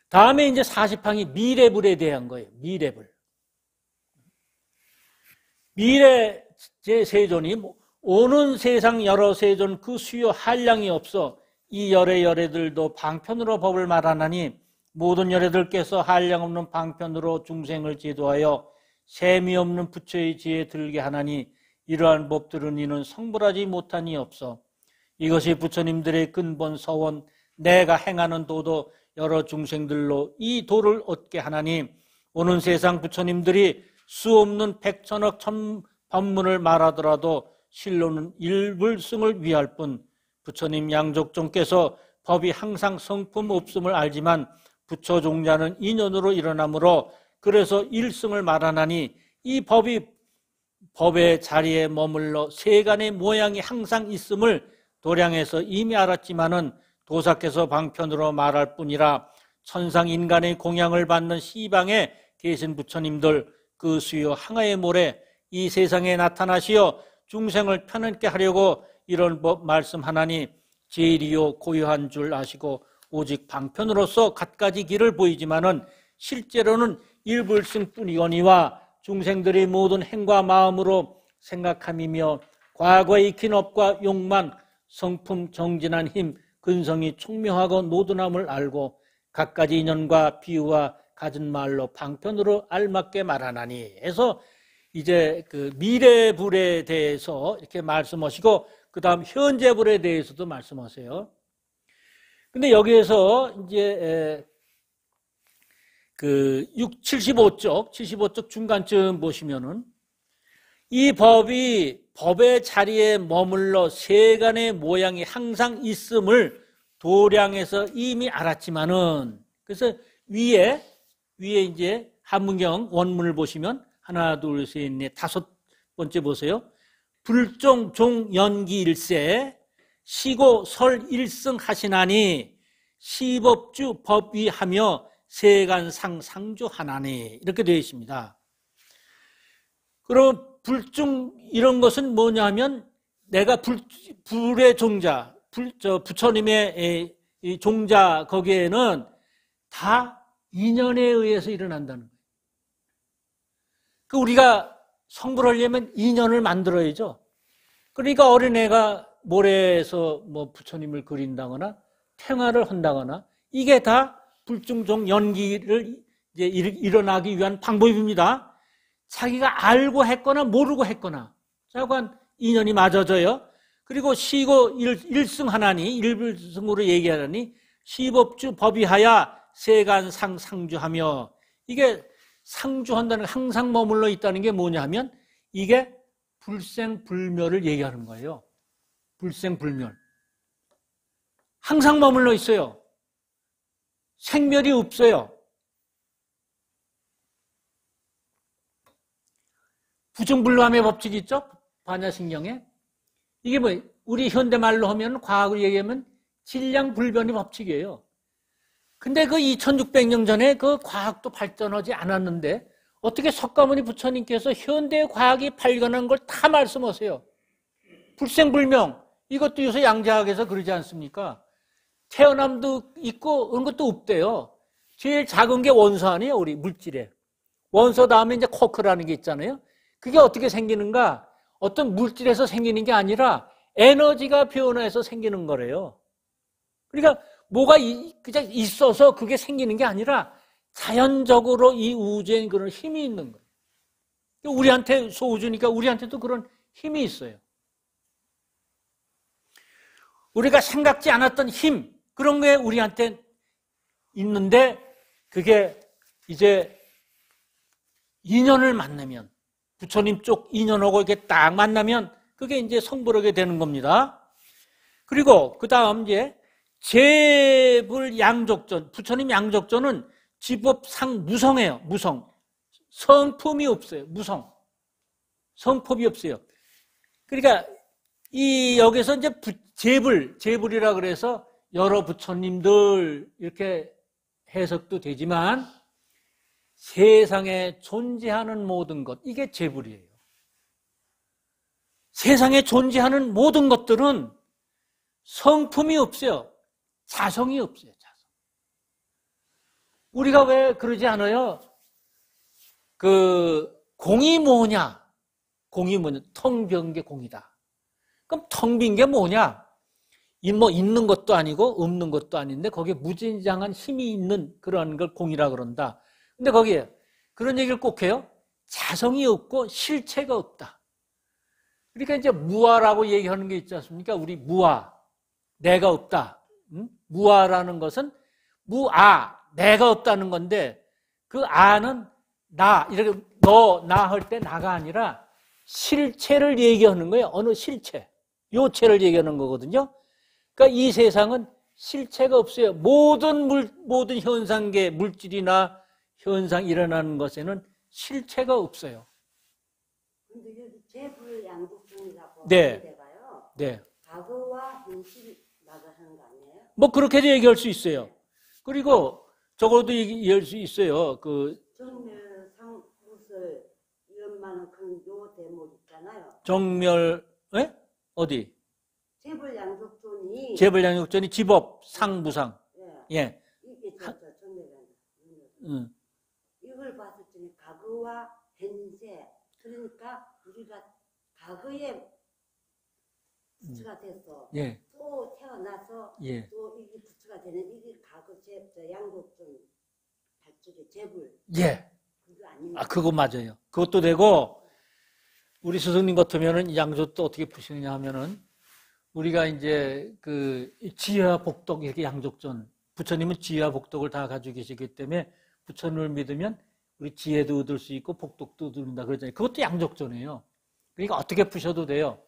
다음에 이제 40항이 미래불에 대한 거예요. 미래불. 미래 제4존이 오는 세상 여러 세존 그 수요 한량이 없어 이 열애들도 방편으로 법을 말하나니 모든 열애들께서 한량 없는 방편으로 중생을 제도하여 셈이 없는 부처의 지혜에 들게 하나니 이러한 법들은 이는 성불하지 못하니 없어. 이것이 부처님들의 근본 서원 내가 행하는 도도 여러 중생들로 이 도를 얻게 하나니 오는 세상 부처님들이 수 없는 백천억 천 법문을 말하더라도 실로는 일불승을 위할 뿐 부처님 양족종께서 법이 항상 성품 없음을 알지만 부처 종자는 인연으로 일어나므로 그래서 일승을 말하나니 이 법의 자리에 머물러 세간의 모양이 항상 있음을 도량에서 이미 알았지만은 도사께서 방편으로 말할 뿐이라 천상 인간의 공양을 받는 시방에 계신 부처님들 그 수요 항아의 모래 이 세상에 나타나시어 중생을 편안케 하려고 이런 법 말씀하나니 제일이요 고요한 줄 아시고 오직 방편으로서 갖가지 길을 보이지만은 실제로는 일불승뿐이거니와 중생들의 모든 행과 마음으로 생각함이며 과거에 익힌 업과 욕망, 성품 정진한 힘, 근성이 총명하고 노둔함을 알고 갖가지 인연과 비유와 가진 말로 방편으로 알맞게 말하나니 해서 이제 그 미래불에 대해서 이렇게 말씀하시고 그 다음 현재불에 대해서도 말씀하세요. 근데 여기에서 이제 그 75쪽 중간쯤 보시면은 이 법의 자리에 머물러 세간의 모양이 항상 있음을 도량에서 이미 알았지만은 그래서 위에 이제 한문경 원문을 보시면 하나, 둘, 셋, 넷, 다섯 번째 보세요. 불종, 종, 연기 일세, 시고, 설, 일승 하시나니 시법주 법위하며 세간상 상주하나니 이렇게 되어 있습니다. 그럼 불중 이런 것은 뭐냐면 내가 불의 종자, 부처님의 이 종자 거기에는 다 인연에 의해서 일어난다는 거예요. 그 우리가 성불하려면 인연을 만들어야죠. 그러니까 어린애가 모래에서 뭐 부처님을 그린다거나 태화를 한다거나 이게 다 불중종 연기를 이제 일어나기 위한 방법입니다. 자기가 알고 했거나 모르고 했거나 자관 인연이 맞아져요. 그리고 시고 일승하나니 일불승으로 얘기하라니 시법주 법위하여 세간상 상주하며 이게 상주한다는 게 항상 머물러 있다는 게 뭐냐 하면 이게 불생불멸을 얘기하는 거예요. 불생불멸. 항상 머물러 있어요. 생멸이 없어요. 부정불감의 법칙이 있죠? 반야신경에. 이게 뭐 우리 현대말로 하면 과학을 얘기하면 질량불변의 법칙이에요. 근데 그 2600년 전에 그 과학도 발전하지 않았는데 어떻게 석가모니 부처님께서 현대의 과학이 발견한 걸 다 말씀하세요. 불생불명 이것도 요새 양자학에서 그러지 않습니까? 태어남도 있고 그런 것도 없대요. 제일 작은 게 원소 아니에요, 우리 물질에. 원소 다음에 이제 코크라는 게 있잖아요. 그게 어떻게 생기는가? 어떤 물질에서 생기는 게 아니라 에너지가 변화해서 생기는 거래요. 그러니까 뭐가 그냥 있어서 그게 생기는 게 아니라 자연적으로 이 우주에 그런 힘이 있는 거예요. 우리한테 소우주니까 우리한테도 그런 힘이 있어요. 우리가 생각지 않았던 힘, 그런 게 우리한테 있는데 그게 이제 인연을 만나면 부처님 쪽 인연하고 이렇게 딱 만나면 그게 이제 성불하게 되는 겁니다. 그리고 그 다음 이제 제불 양족전, 부처님 양족전은 지법상 무성해요. 무성. 성품이 없어요. 무성. 성품이 없어요. 그러니까 여기서 이제 제불이라 그래서 여러 부처님들 이렇게 해석도 되지만 세상에 존재하는 모든 것, 이게 제불이에요. 세상에 존재하는 모든 것들은 성품이 없어요. 자성이 없어요. 자성. 우리가 왜 그러지 않아요? 그 공이 뭐냐? 공이 뭐냐? 텅 빈 게 공이다. 그럼 텅 빈 게 뭐냐? 뭐 있는 것도 아니고 없는 것도 아닌데 거기에 무진장한 힘이 있는 그런 걸 공이라 그런다. 근데 거기에 그런 얘기를 꼭 해요. 자성이 없고 실체가 없다. 그러니까 이제 무아라고 얘기하는 게 있지 않습니까? 우리 무아, 내가 없다. 무아라는 것은 무아, 내가 없다는 건데 그 아는 나, 이렇게 너, 나 할 때 나가 아니라 실체를 얘기하는 거예요. 어느 실체, 요체를 얘기하는 거거든요. 그러니까 이 세상은 실체가 없어요. 모든 현상계, 물질이나 현상 일어나는 것에는 실체가 없어요. 근데 여기 재불양극론이라고 네. 하는 데가요. 네. 과거와 현실 나가는 거 아니에요? 뭐 그렇게도 얘기할 수 있어요. 그리고 저거도 얘기할 수 있어요. 그 정멸 상구설 이런 많은 큰 요 대목 있잖아요. 정멸, 에? 어디? 재불양극론이 재벌양육전이 지법, 상부상. 예. 이게 정멸양. 이걸 봤을 때는 과거와 현재, 그러니까 우리가 과거에 부처가 돼서 예. 또 태어나서 예. 또 이게 부처가 되는 이게 과거 양극론 발전의 재불. 예. 그거 아닙니까? 아, 그거 맞아요. 그것도 되고, 우리 스승님 같으면은 양조도 어떻게 푸시느냐 하면은, 우리가 이제 그 지혜와 복덕 이렇게 양족전, 부처님은 지혜와 복덕을 다 가지고 계시기 때문에 부처님을 믿으면 우리 지혜도 얻을 수 있고 복덕도 얻는다 그러잖아요. 그것도 양족전이에요. 그러니까 어떻게 푸셔도 돼요.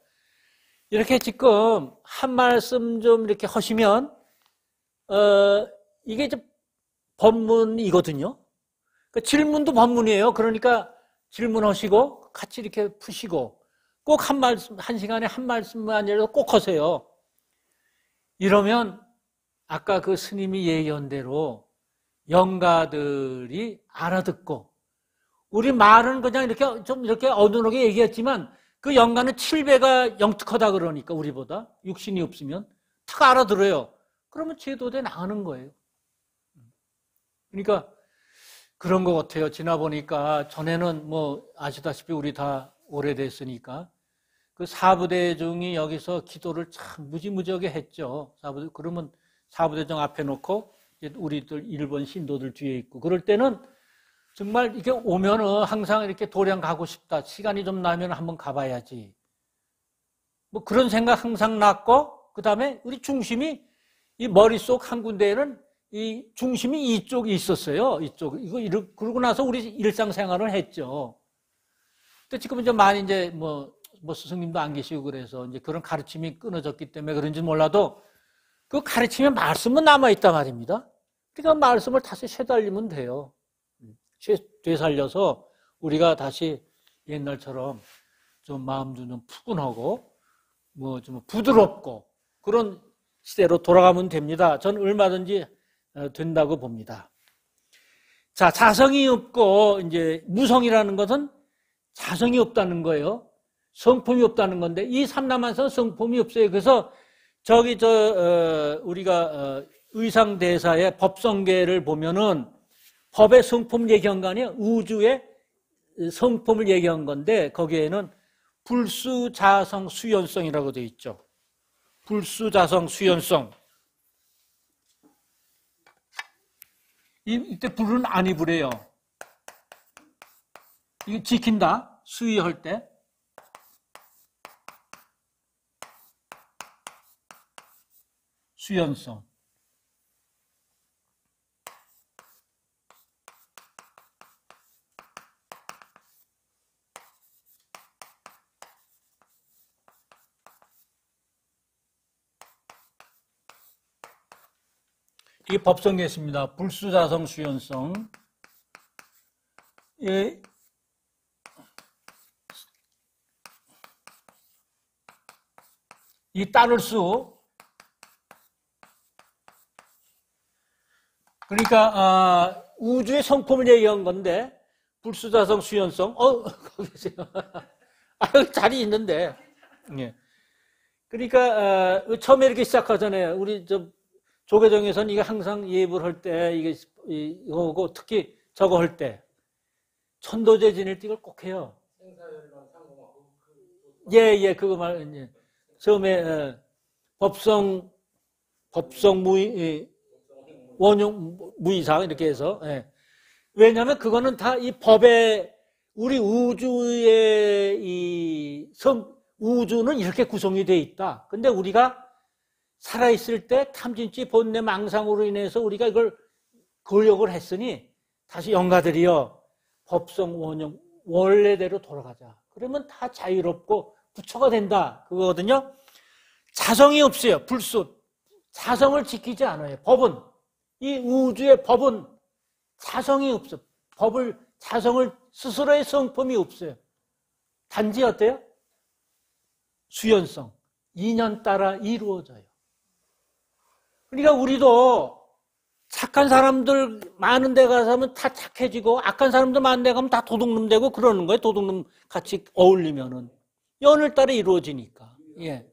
이렇게 지금 한 말씀 좀 이렇게 하시면 이게 이제 법문이거든요. 그러니까 질문도 법문이에요. 그러니까 질문하시고 같이 이렇게 푸시고 꼭 한 말씀, 한 시간에 한 말씀만 아니라도 꼭 하세요. 이러면 아까 그 스님이 얘기한 대로 영가들이 알아듣고 우리 말은 그냥 이렇게 좀 이렇게 어눌하게 얘기했지만 그 영가는 7배가 영특하다 그러니까 우리보다 육신이 없으면 탁 알아들어요. 그러면 제도돼 나가는 거예요. 그러니까 그런 것 같아요. 지나보니까 전에는 뭐 아시다시피 우리 다 오래됐으니까 그 사부대중이 여기서 기도를 참 무지무지하게 했죠. 그러면 사부대중 앞에 놓고 우리들 일본 신도들 뒤에 있고 그럴 때는 정말 이렇게 오면은 항상 이렇게 도량 가고 싶다. 시간이 좀 나면 한번 가봐야지. 뭐 그런 생각 항상 났고 그 다음에 우리 중심이 이 머릿속 한 군데에는 이 중심이 이쪽에 있었어요. 그러고 나서 우리 일상생활을 했죠. 근데 지금 이제 많이 이제 뭐 스승님도 안 계시고 그래서 이제 그런 가르침이 끊어졌기 때문에 그런지 몰라도 그 가르침의 말씀은 남아있단 말입니다. 그러니까 말씀을 다시 쇠달리면 돼요. 되살려서 우리가 다시 옛날처럼 좀 마음도 좀 푸근하고 뭐 좀 부드럽고 그런 시대로 돌아가면 됩니다. 전 얼마든지 된다고 봅니다. 자, 자성이 없고 이제 무성이라는 것은 자성이 없다는 거예요. 성품이 없다는 건데 이 삼남한서는 성품이 없어요. 그래서 우리가 의상대사의 법성계를 보면은 법의 성품 얘기한 거 아니에요? 우주의 성품을 얘기한 건데 거기에는 불수, 자성, 수연성이라고 되어 있죠. 불수, 자성, 수연성. 이때 불은 안 입으래요. 이게 지킨다. 수의할 때. 수연성. 이게 법성에 있습니다. 불수자성 수연성. 예. 이 따를 수. 그러니까 우주의 성품을 얘기한 건데 불수자성 수연성. 거기 계세요. 여기 자리 있는데. 예. 그러니까 처음에 이렇게 시작하잖아요. 우리 조계종에서는 이게 항상 예불 할 때 이게 이거고 특히 저거 할 때 천도제 지낼 때 이걸 꼭 해요. 예, 그거 말, 예. 처음에, 법성 원용 무이상 이렇게 해서, 예. 왜냐하면 그거는 다 이 법에, 우리 우주의 우주는 이렇게 구성이 되어 있다. 근데 우리가 살아있을 때 탐진치 본내 망상으로 인해서 우리가 이걸 거역을 했으니 다시 영가들이여 법성 원용 원래대로 돌아가자. 그러면 다 자유롭고 부처가 된다. 그거거든요. 자성이 없어요. 불수. 자성을 지키지 않아요. 법은. 이 우주의 법은 자성이 없어. 자성을 스스로의 성품이 없어요. 단지 어때요? 수연성. 인연 따라 이루어져요. 그러니까 우리도 착한 사람들 많은 데 가서 하면 다 착해지고 악한 사람들 많은 데 가면 다 도둑놈 되고 그러는 거예요. 도둑놈 같이 어울리면은. 연을 따라 이루어지니까. 예.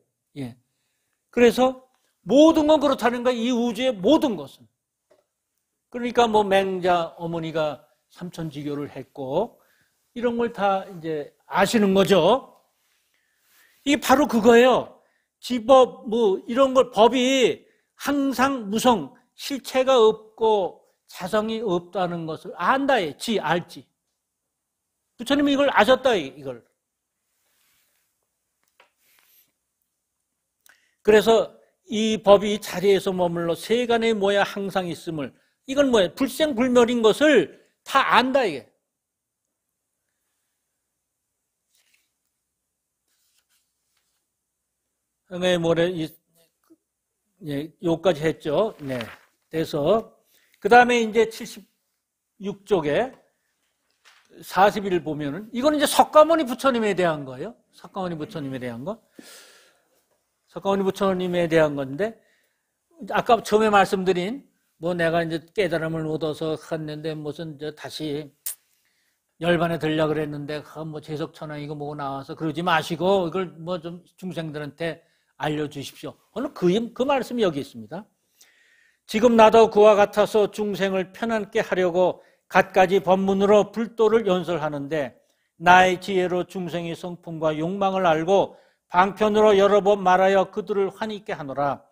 그래서 모든 건 그렇다는 거예요. 이 우주의 모든 것은. 그러니까 뭐 맹자 어머니가 삼천지교를 했고 이런 걸 다 이제 아시는 거죠. 이게 바로 그거예요. 지법 뭐 이런 걸 법이 항상 무성 실체가 없고 자성이 없다는 것을 안다. 알지. 부처님이 이걸 아셨다. 이걸. 그래서 이 법이 자리에서 머물러 세간의 모야 항상 있음을 이건 뭐예요? 불생불멸인 것을 다 안다 이게. 뭐래 요까지 했죠. 네. 그래서 그 다음에 이제 76쪽에 40일 보면은 이거는 이제 석가모니 부처님에 대한 거예요. 석가모니 부처님에 대한 거. 석가모니 부처님에 대한 건데 아까 처음에 말씀드린 뭐 내가 이제 깨달음을 얻어서 했는데 무슨 다시 열반에 들려 그랬는데 뭐 재석천왕이고 뭐고 나와서 그러지 마시고 이걸 뭐 좀 중생들한테 알려주십시오. 오늘 그 말씀이 여기 있습니다. 지금 나도 그와 같아서 중생을 편안케 하려고 갖가지 법문으로 불도를 연설하는데 나의 지혜로 중생의 성품과 욕망을 알고 방편으로 여러 번 말하여 그들을 환희케 하노라.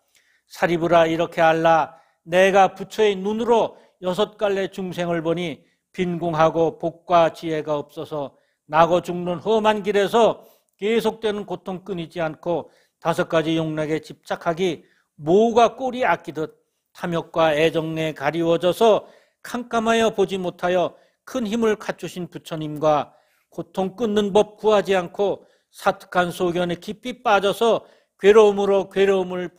사리부라 이렇게 알라. 내가 부처의 눈으로 6갈래 중생을 보니 빈궁하고 복과 지혜가 없어서 나고 죽는 험한 길에서 계속되는 고통 끊이지 않고 5가지 욕락에 집착하기 모가 꼴이 아끼듯 탐욕과 애정에 가리워져서 캄캄하여 보지 못하여 큰 힘을 갖추신 부처님과 고통 끊는 법 구하지 않고 사특한 소견에 깊이 빠져서 괴로움으로 괴로움을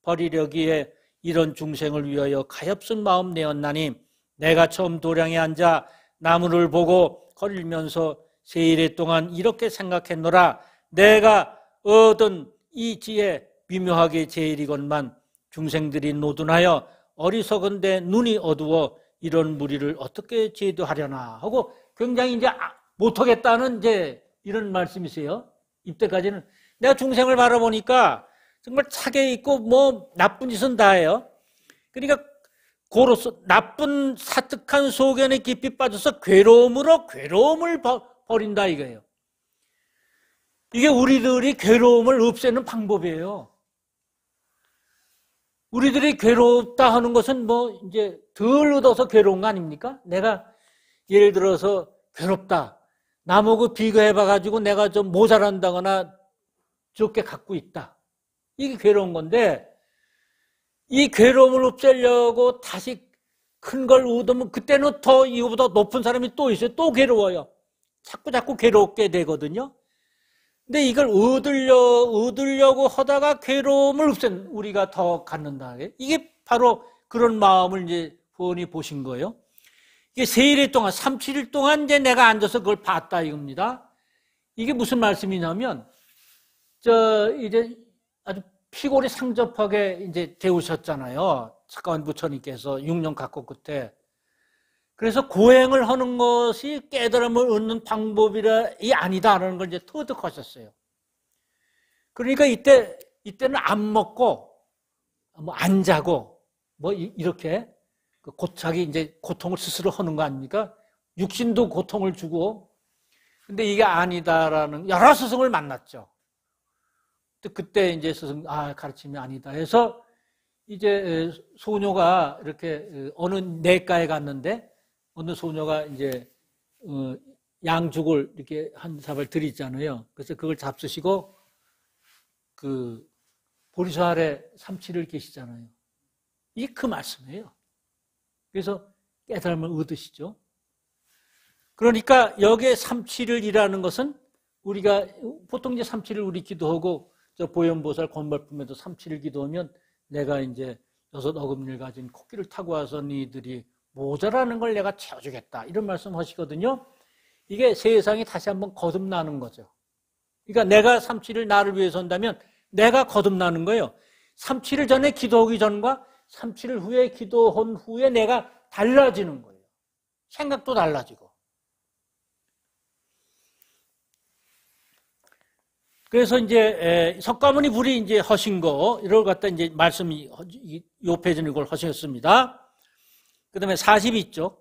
버리려기에 이런 중생을 위하여 가엾은 마음 내었나니 내가 처음 도량에 앉아 나무를 보고 거릴면서 세일에 동안 이렇게 생각했노라. 내가 얻은 이 지혜 미묘하게 제일이건만 중생들이 노둔하여 어리석은데 눈이 어두워 이런 무리를 어떻게 제도하려나 하고 굉장히 이제 못하겠다는 이제 이런 말씀이세요. 이때까지는 내가 중생을 바라보니까 정말 착해 있고 뭐 나쁜 짓은 다 해요. 그러니까 고로서 나쁜 사특한 소견에 깊이 빠져서 괴로움으로 괴로움을 버린다 이거예요. 이게 우리들이 괴로움을 없애는 방법이에요. 우리들이 괴롭다 하는 것은 뭐 이제 덜 얻어서 괴로운 거 아닙니까? 내가 예를 들어서 괴롭다. 남하고 비교해봐가지고 내가 좀 모자란다거나 적게 갖고 있다. 이게 괴로운 건데 이 괴로움을 없애려고 다시 큰 걸 얻으면 그때는 더 이거보다 높은 사람이 또 있어요. 또 괴로워요. 자꾸 괴롭게 되거든요. 근데 이걸 얻으려고 하다가 괴로움을 없앤 우리가 더 갖는다. 이게 바로 그런 마음을 이제 후원이 보신 거예요. 이게 3일 동안, 3, 7일 동안 이제 내가 앉아서 그걸 봤다 이겁니다. 이게 무슨 말씀이냐면, 이제 아주 피골이 상접하게 이제 되우셨잖아요. 석가모니 부처님께서 6년 각고 끝에. 그래서 고행을 하는 것이 깨달음을 얻는 방법이 아니다라는 걸 이제 터득하셨어요. 그러니까 이때는 안 먹고, 뭐 안 자고, 뭐 이렇게 자기 이제 고통을 스스로 하는 거 아닙니까? 육신도 고통을 주고. 근데 이게 아니다라는 여러 스승을 만났죠. 그때 이제 스승, 가르침이 아니다 해서 이제 소녀가 이렇게 어느 내과에 갔는데 어느 소녀가 이제 양죽을 이렇게 한 사발 들이잖아요. 그래서 그걸 잡수시고 그 보리수 아래 삼치를 계시잖아요. 이게 그 말씀이에요. 그래서 깨달음을 얻으시죠. 그러니까 여기에 삼칠을이라는 것은 우리가 보통 이제 삼칠을 우리 기도하고 저 보현보살 권발품에도 삼칠을 기도하면 내가 이제 6 어금니를 가진 코끼를 타고 와서 니들이 모자라는 걸 내가 채워주겠다 이런 말씀 하시거든요. 이게 세상이 다시 한번 거듭나는 거죠. 그러니까 내가 삼칠을 나를 위해서 한다면 내가 거듭나는 거예요. 삼칠을 전에 기도하기 전과 삼칠을 후에 기도한 후에 내가 달라지는 거예요. 생각도 달라지고. 그래서 이제 석가모니 불이 이제 하신 거 이걸 갖다 이제 말씀이 요 페이지는 이걸 하셨습니다. 그다음에 42쪽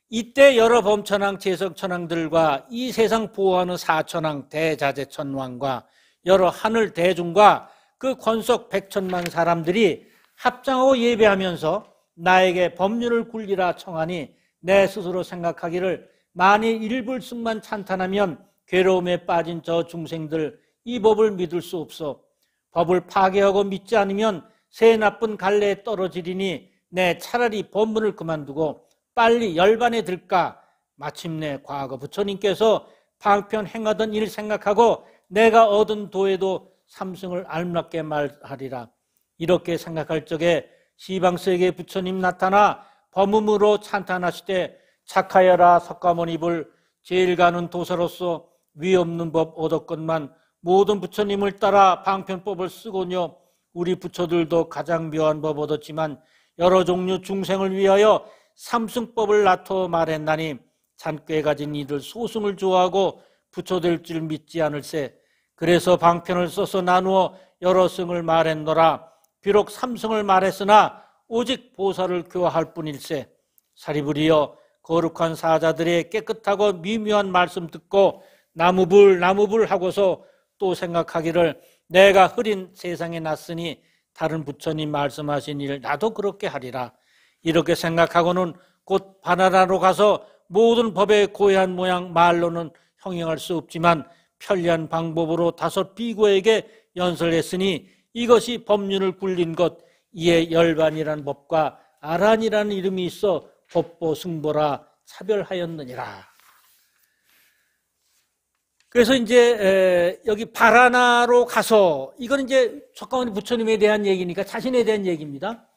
이때 여러 범천왕 재석천왕들과 이 세상 보호하는 사천왕 대자재천왕과 여러 하늘 대중과 그 권속 100천만 사람들이 합장하고 예배하면서 나에게 법륜을 굴리라 청하니 내 스스로 생각하기를 만일 일불승만 찬탄하면 괴로움에 빠진 저 중생들 이 법을 믿을 수 없어 법을 파괴하고 믿지 않으면 새 나쁜 갈래에 떨어지리니 내 차라리 법문을 그만두고 빨리 열반에 들까. 마침내 과거 부처님께서 방편 행하던 일 생각하고 내가 얻은 도에도 삼승을 알맞게 말하리라. 이렇게 생각할 적에 시방세계 부처님 나타나 범음으로 찬탄하시되 착하여라 석가모니불 제일 가는 도사로서 위없는 법 얻었건만 모든 부처님을 따라 방편법을 쓰고뇨. 우리 부처들도 가장 묘한 법 얻었지만 여러 종류 중생을 위하여 삼승법을 나토 말했나니 잔꾀 가진 이들 소승을 좋아하고 부처될 줄 믿지 않을세. 그래서 방편을 써서 나누어 여러 승을 말했노라. 비록 삼승을 말했으나 오직 보살을 교화할 뿐일세. 사리부리여 거룩한 사자들의 깨끗하고 미묘한 말씀 듣고 나무불 하고서 또 생각하기를 내가 흐린 세상에 났으니 다른 부처님 말씀하신 일 나도 그렇게 하리라. 이렇게 생각하고는 곧 바나나로 가서 모든 법의 고해한 모양 말로는 형용할 수 없지만 편리한 방법으로 5 비구에게 연설했으니 이것이 법륜을 굴린 것. 이에 열반이라는 법과 아란이라는 이름이 있어 법보 승보라 차별하였느니라. 그래서 이제 여기 바라나로 가서 이건 이제 석가모니 부처님에 대한 얘기니까 자신에 대한 얘기입니다.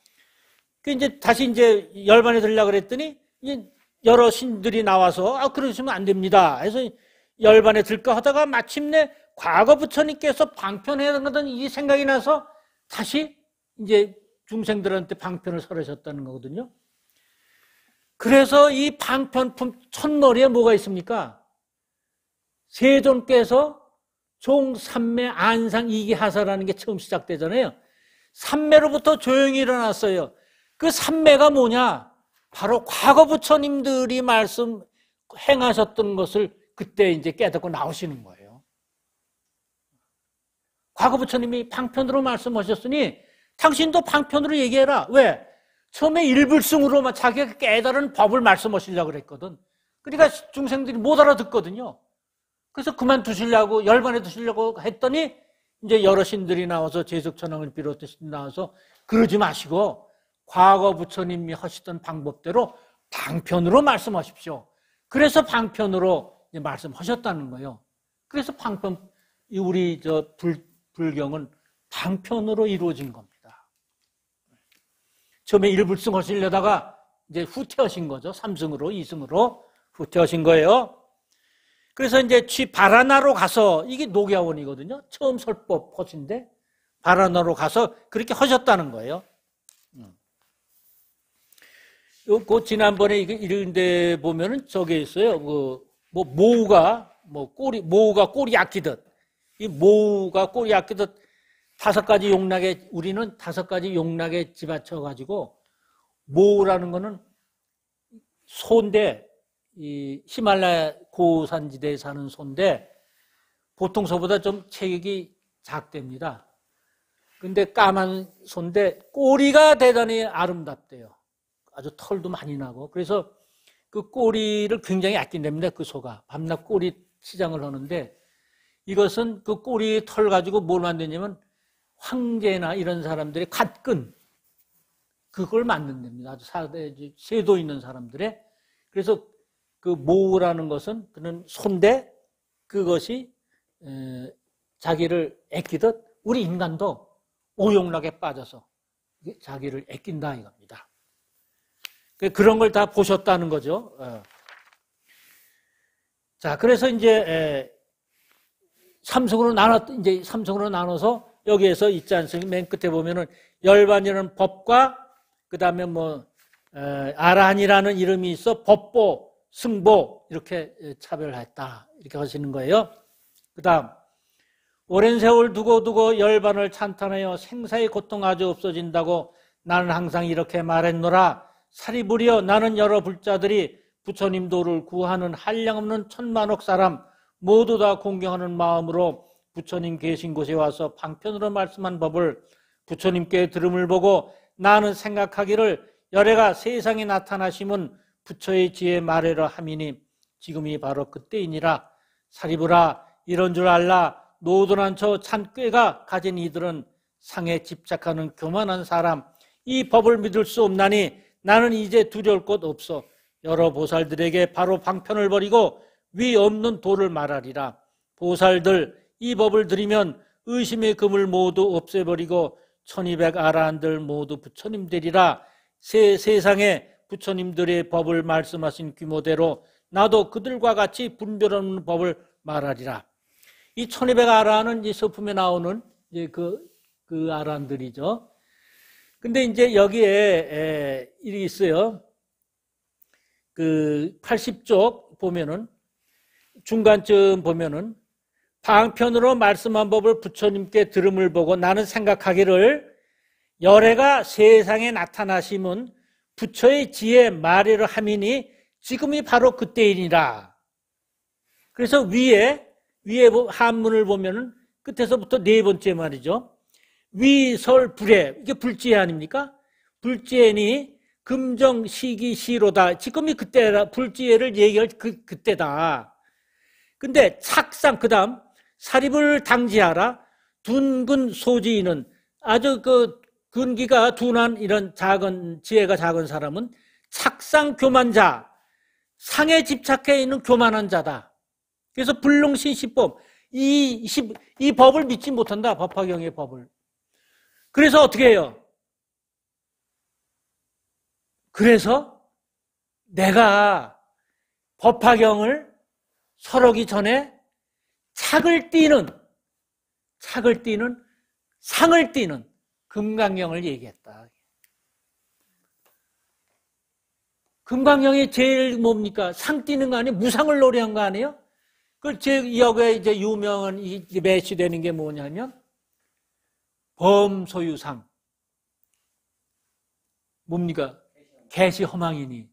그 이제 다시 이제 열반에 들려고 그랬더니 이제 여러 신들이 나와서 그러시면 안 됩니다. 해서 열반에 들까 하다가 마침내 과거 부처님께서 방편하던 이 생각이 나서 다시 이제 중생들한테 방편을 설하셨다는 거거든요. 그래서 이 방편품 첫머리에 뭐가 있습니까? 세존께서 종삼매 안상 이기하사라는 게 처음 시작되잖아요. 삼매로부터 조용히 일어났어요. 그 삼매가 뭐냐? 바로 과거 부처님들이 말씀 행하셨던 것을 그때 이제 깨닫고 나오시는 거예요. 과거 부처님이 방편으로 말씀하셨으니 당신도 방편으로 얘기해라. 왜? 처음에 일불승으로만 자기가 깨달은 법을 말씀하시려고 그랬거든. 그러니까 중생들이 못 알아듣거든요. 그래서 그만두시려고 열반에 두시려고 했더니 이제 여러 신들이 나와서 재석천왕을 비롯해서 나와서 그러지 마시고 과거 부처님이 하시던 방법대로 방편으로 말씀하십시오. 그래서 방편으로 이제 말씀하셨다는 거예요. 그래서 방편, 우리 불경은 방편으로 이루어진 겁니다. 처음에 일불승 하시려다가 이제 후퇴하신 거죠. 3승으로, 2승으로 후퇴하신 거예요. 그래서 이제 바라나로 가서 이게 녹야원이거든요. 처음 설법 허신데 바라나로 가서 그렇게 하셨다는 거예요. 그 지난번에 이런 데 보면은 저게 있어요. 모우가 꼬리 아끼듯 이 모우가 꼬리 아끼듯 5가지 용락에 우리는 5가지 용락에 집어쳐 가지고 모우라는 거는 소인데, 이 히말라야 고산지대에 사는 소인데, 보통 소보다 좀 체격이 작답니다. 근데 까만 소인데, 꼬리가 대단히 아름답대요. 아주 털도 많이 나고. 그래서 그 꼬리를 굉장히 아낀답니다. 그 소가. 밤낮 꼬리 치장을 하는데, 이것은 그 꼬리 털 가지고 뭘 만드냐면, 황제나 이런 사람들의 갓근, 그걸 만든답니다. 아주 세도 있는 사람들의. 그래서 그 모라는 것은 그는 손대 그것이 자기를 아끼듯 우리 인간도 오용락에 빠져서 자기를 아낀다 이겁니다. 그런 걸 다 보셨다는 거죠. 자, 그래서 이제 삼성으로 나눠서 여기에서 있지 않습니까? 맨 끝에 보면은 열반이라는 법과 그 다음에 아란이라는 이름이 있어 법보, 승보 이렇게 차별했다 이렇게 하시는 거예요. 그 다음 오랜 세월 두고 열반을 찬탄하여 생사의 고통 아주 없어진다고 나는 항상 이렇게 말했노라. 사리부려 나는 여러 불자들이 부처님 도를 구하는 한량없는 천만억 사람 모두 다 공경하는 마음으로 부처님 계신 곳에 와서 방편으로 말씀한 법을 부처님께 들음을 보고 나는 생각하기를 열애가 세상에 나타나심은 부처의 지혜 말해라 함이니 지금이 바로 그때이니라. 사리부라 이런 줄 알라. 노돈한 저 찬꾀가 가진 이들은 상에 집착하는 교만한 사람 이 법을 믿을 수 없나니 나는 이제 두려울 것 없어. 여러 보살들에게 바로 방편을 버리고 위 없는 도를 말하리라. 보살들 이 법을 들으면 의심의 금을 모두 없애버리고 1200 아라한들 모두 부처님 되리라. 세상에 부처님들의 법을 말씀하신 규모대로 나도 그들과 같이 분별하는 법을 말하리라. 이 1200 아라한은 이 서품에 나오는 이제 그 아라한들이죠. 근데 이제 여기에 일이 있어요. 그 80쪽 보면은 중간쯤 보면은 방편으로 말씀한 법을 부처님께 들음을 보고 나는 생각하기를 열애가 세상에 나타나심은 부처의 지혜 말이라 함이니 지금이 바로 그때이니라. 그래서 위에 한문을 보면은 끝에서부터 네 번째 말이죠. 위설불해 이게 불지혜 아닙니까? 불지혜니 금정 시기 시로다. 지금이 그때라. 불지혜를 얘기할 그때다. 근데 착상 그다음 사립을 당지하라. 둔근 소지인은 아주 그 근기가 둔한 이런 작은 지혜가 작은 사람은 착상 교만자 상에 집착해 있는 교만한 자다. 그래서 불능신시법 이 법을 믿지 못한다. 법화경의 법을. 그래서 어떻게 해요? 그래서 내가 법화경을 설하기 전에 상을 띠는 금강경을 얘기했다. 금강경이 제일 뭡니까? 상 띠는 거 아니에요? 무상을 노래한 거 아니에요? 그 여기에 이제 유명한 매치되는 게 뭐냐면 범소유상 뭡니까? 개시허망이니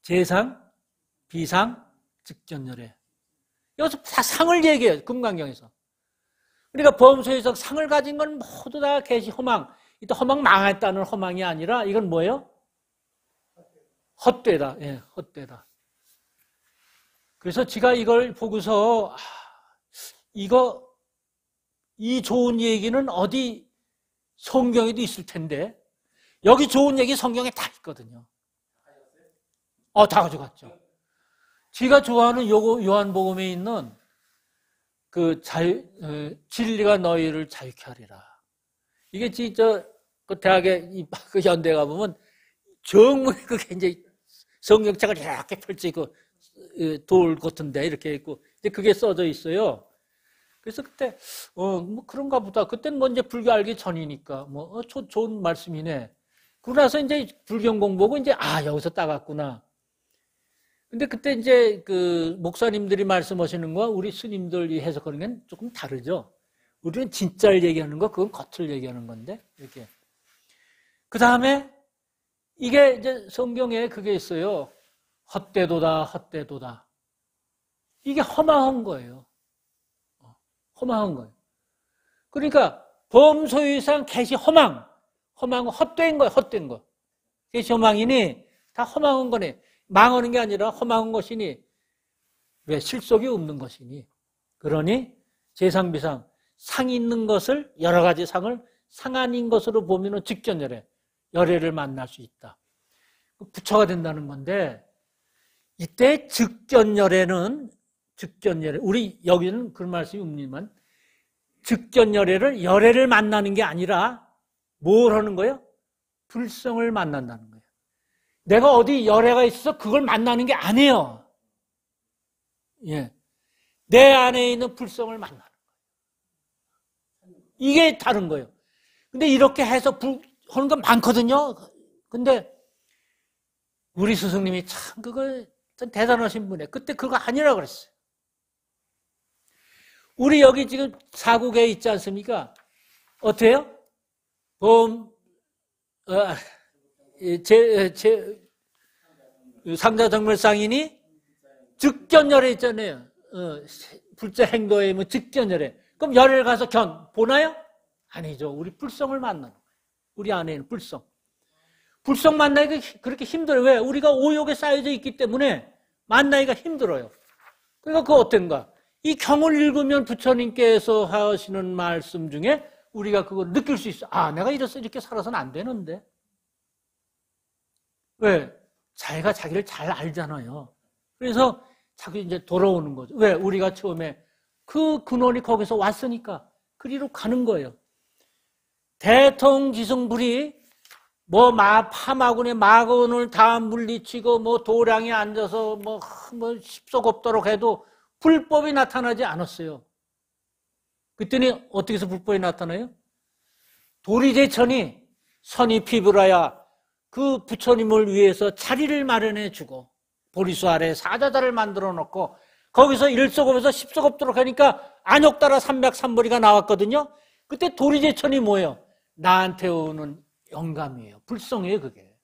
재상, 비상, 직전열애. 여기서 다 상을 얘기해요. 금강경에서. 그러니까 범소유상 상을 가진 건 모두 다 개시허망. 이때 허망 망했다는 허망이 아니라 이건 뭐예요? 헛되다. 예, 헛되다. 그래서 제가 이걸 보고서 이 좋은 얘기는 어디 성경에도 있을 텐데 여기 좋은 얘기 성경에 다 있거든요. 다 가져갔죠. 제가 좋아하는 요한복음에 있는 그 진리가 너희를 자유케 하리라. 이게 진짜 그 대학에 그 연대 가보면 정말 그게 이제 성경책을 이렇게 펼치고 돌 같은데 이렇게 있고 이제 그게 써져 있어요. 그래서 그때 뭐 그런가 보다. 그때는 뭐 이제 불교 알기 전이니까 좋은 말씀이네. 그러고 나서 이제 불경 공부하고 이제 여기서 따갔구나. 근데 그때 이제 그 목사님들이 말씀하시는 거와 우리 스님들이 해석하는 게 조금 다르죠. 우리는 진짜를 얘기하는 거, 그건 겉을 얘기하는 건데 이렇게. 그 다음에 이게 이제 성경에 그게 있어요. 헛되도다, 헛되도다. 이게 허망한 거예요. 허망한 거예요. 그러니까 범소유상 겟이 허망, 헛된 거예요, 헛된 거. 겟이 허망이니 다 허망한 거네. 망하는 게 아니라 허망한 것이니, 왜? 실속이 없는 것이니. 그러니 재상비상, 상이 있는 것을, 여러 가지 상을 상 아닌 것으로 보면 직전열애, 열애를 만날 수 있다. 부처가 된다는 건데, 이때 직전열애는, 우리 여기는 그런 말씀이 없지만, 직전열애를, 열애를 만나는 게 아니라 뭘 하는 거예요? 불성을 만난다는 거예요. 내가 어디 열애가 있어서 그걸 만나는 게 아니에요. 예. 내 안에 있는 불성을 만나는 거예요. 이게 다른 거예요. 근데 이렇게 해서 하는 건 많거든요. 근데 우리 스승님이 참 그거 대단하신 분이에요. 그때 그거 아니라 그랬어요. 우리 여기 지금 사국에 있지 않습니까? 어때요? 상자정멸상인이 즉견열애 있잖아요. 불자 행도에 뭐 즉견열애. 그럼 열애를 가서 보나요? 아니죠. 우리 불성을 만나는 거예요. 우리 안에 있는 불성. 불성 만나기가 그렇게 힘들어요. 왜? 우리가 오욕에 쌓여져 있기 때문에 만나기가 힘들어요. 그러니까 그거 어떤가? 이 경을 읽으면 부처님께서 하시는 말씀 중에 우리가 그걸 느낄 수 있어. 아, 내가 이렇게 살아서는 안 되는데. 왜? 자기가 자기를 잘 알잖아요. 그래서 자기 이제 돌아오는 거죠. 왜? 우리가 처음에 그 근원이 거기서 왔으니까 그리로 가는 거예요. 대통지승불이 파마군의 마군을 다 물리치고 도량에 앉아서 십소겁도록 해도 불법이 나타나지 않았어요. 그랬더니 어떻게 해서 불법이 나타나요? 도리제천이 선이 피부라야 그 부처님을 위해서 자리를 마련해 주고 보리수 아래 사자자를 만들어 놓고 거기서 일소겁에서 십소겁도록 하니까 안욕따라 삼백삼보리가 나왔거든요. 그때 도리제천이 뭐예요? 나한테 오는 영감이에요. 불성이에요, 그게.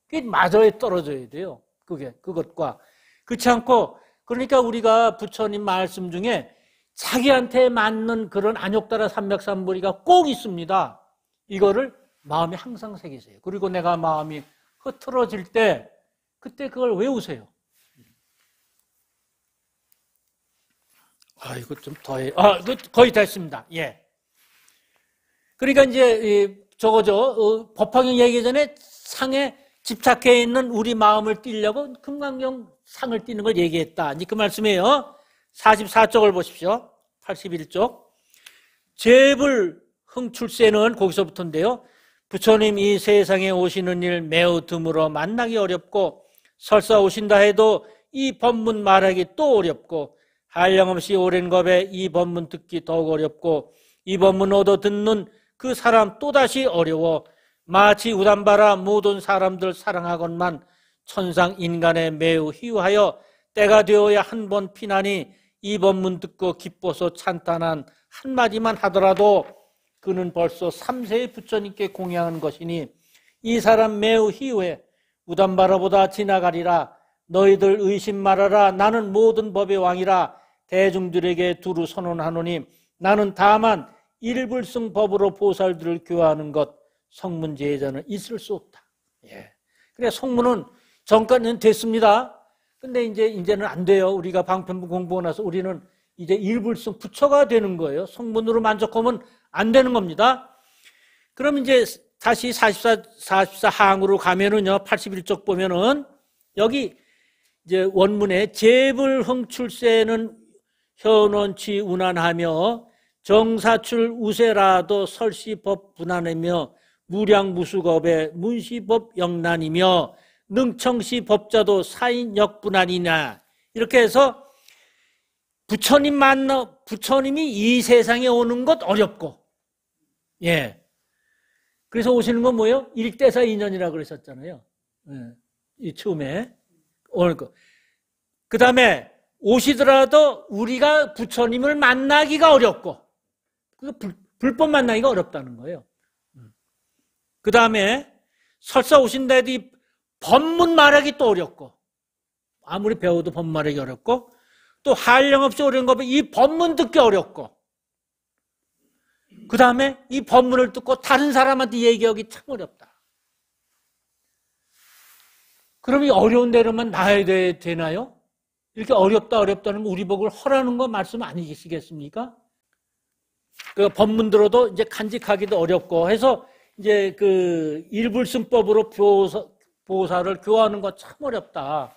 그게 마저에 떨어져야 돼요. 그것과. 그렇지 않고, 그러니까 우리가 부처님 말씀 중에 자기한테 맞는 그런 안욕따라 삼백삼보리가 꼭 있습니다. 이거를 마음에 항상 새기세요. 그리고 내가 마음이 흐트러질 때, 그때 그걸 외우세요. 이거 좀 더해. 이거 거의 됐습니다. 예. 그러니까 이제, 법화경 얘기 전에 상에 집착해 있는 우리 마음을 띄려고 금강경 상을 띄는 걸 얘기했다. 이제 그 말씀이에요. 44쪽을 보십시오. 81쪽. 제불 흥출세는 거기서부터인데요. 부처님 이 세상에 오시는 일 매우 드물어 만나기 어렵고 설사 오신다 해도 이 법문 말하기 또 어렵고 한량없이 오랜 겁에 이 법문 듣기 더욱 어렵고 이 법문 얻어 듣는 그 사람 또다시 어려워 마치 우담바라 모든 사람들 사랑하건만 천상 인간에 매우 희유하여 때가 되어야 한 번 피나니 이 법문 듣고 기뻐서 찬탄한 한마디만 하더라도 그는 벌써 3세의 부처님께 공양한 것이니 이 사람 매우 희유해 우담바라보다 지나가리라. 너희들 의심 말아라. 나는 모든 법의 왕이라. 대중들에게 두루 선언하노니 나는 다만 일불승 법으로 보살들을 교화하는 것 성문제자는 있을 수 없다. 예. 그래 성문은 전까지는 됐습니다. 근데 이제는 안 돼요. 우리가 방편부 공부하고 나서 우리는 이제 일불승 부처가 되는 거예요. 성문으로 만족하면 안 되는 겁니다. 그럼 이제 다시 44 항으로 가면은요, 81쪽 보면은 여기 이제 원문에 제불흥출세는 현원치 운안하며 정사출 우세라도 설시법 분안하며 무량무수겁에 문시법 영난이며 능청시 법자도 사인역분안이냐 이렇게 해서 부처님이 이 세상에 오는 것 어렵고 예 그래서 오시는 건 뭐예요? 일대사 인연이라고 그랬었잖아요. 예. 이 처음에 오늘 거. 그 다음에 오시더라도 우리가 부처님을 만나기가 어렵고 불법 만나기가 어렵다는 거예요. 그 다음에 설사 오신데도 이 법문 말하기 또 어렵고, 아무리 배워도 법문 말하기 어렵고, 또 한량없이 어려운 거 보면 이 법문 듣기 어렵고, 그 다음에 이 법문을 듣고 다른 사람한테 얘기하기 참 어렵다. 그럼 이 어려운 대로만 나야 되나요? 이렇게 어렵다는 우리 복을 허라는 거 말씀 아니시겠습니까? 그 법문 들어도 이제 간직하기도 어렵고 해서 이제 그 일불승법으로 보사를 교화하는 거 참 어렵다.